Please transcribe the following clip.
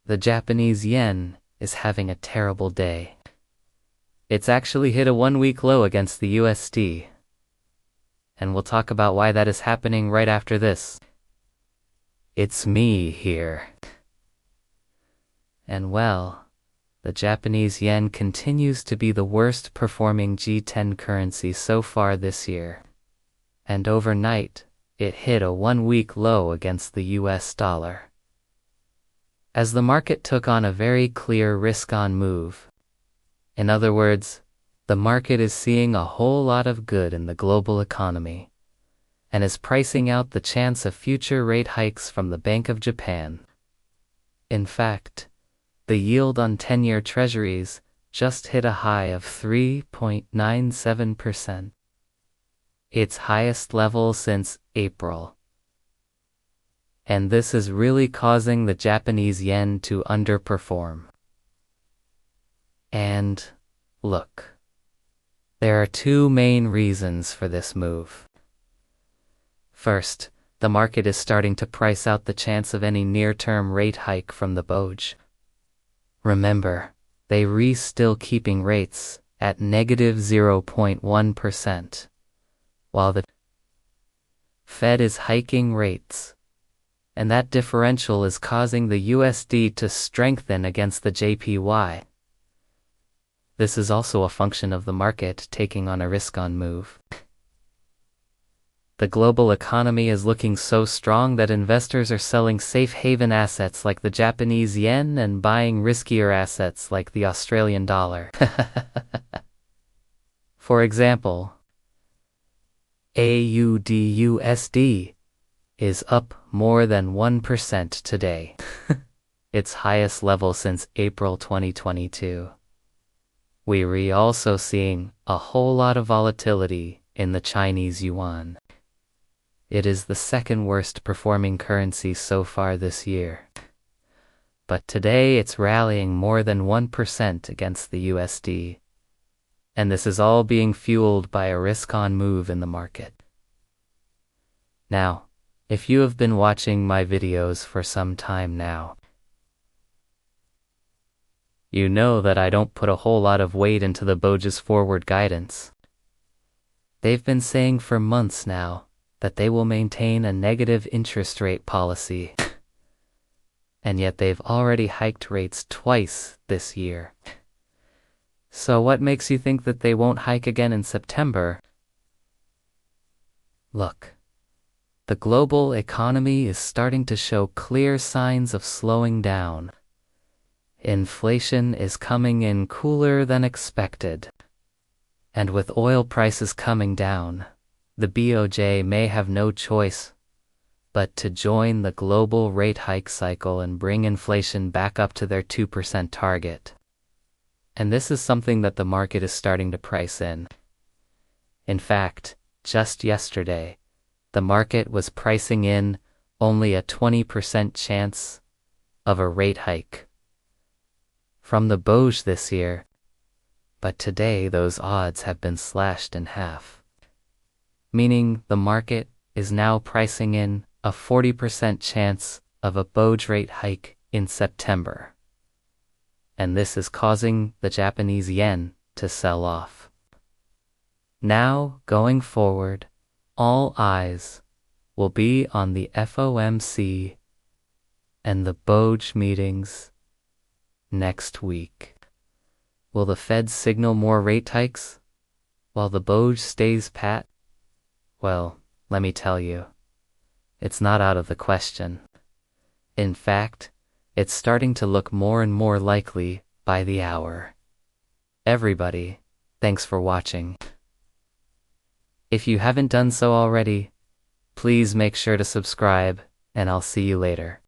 The Japanese yen is having a terrible day. It's actually hit a one-week low against the USD. And we'll talk about why that is happening right after this. It's me here. And well, the Japanese yen continues to be the worst performing G10 currency so far this year. And overnight, it hit a one-week low against the US dollar. As the market took on a very clear risk-on move. In other words, the market is seeing a whole lot of good in the global economy and is pricing out the chance of future rate hikes from the Bank of Japan. In fact, the yield on 10-year treasuries just hit a high of 3.97%, its highest level since April. And this is really causing the Japanese yen to underperform. And look, there are two main reasons for this move. First, the market is starting to price out the chance of any near-term rate hike from the BOJ. Remember, they still keeping rates at negative 0.1%, while the Fed is hiking rates. And that differential is causing the USD to strengthen against the JPY. This is also a function of the market taking on a risk-on move. The global economy is looking so strong that investors are selling safe haven assets like the Japanese yen and buying riskier assets like the Australian dollar. For example, AUD/USD is up more than 1% today, its highest level since April 2022. We're also seeing a whole lot of volatility in the Chinese yuan. It is the second worst performing currency so far this year. But today it's rallying more than 1% against the USD. And this is all being fueled by a risk-on move in the market. Now, if you have been watching my videos for some time now, you know that I don't put a whole lot of weight into the BOJ's forward guidance. They've been saying for months now that they will maintain a negative interest rate policy. And yet they've already hiked rates twice this year. So what makes you think that they won't hike again in September? Look. The global economy is starting to show clear signs of slowing down. Inflation is coming in cooler than expected. And with oil prices coming down, the BOJ may have no choice but to join the global rate hike cycle and bring inflation back up to their 2% target. And this is something that the market is starting to price in. In fact, just yesterday, the market was pricing in only a 20% chance of a rate hike from the BOJ this year, but today those odds have been slashed in half, meaning the market is now pricing in a 40% chance of a BOJ rate hike in September. And this is causing the Japanese yen to sell off. Now, going forward, all eyes will be on the FOMC and the BOJ meetings next week. Will the Fed signal more rate hikes while the BOJ stays pat? Well, let me tell you, it's not out of the question. In fact, it's starting to look more and more likely by the hour. Everybody, thanks for watching. If you haven't done so already, please make sure to subscribe, and I'll see you later.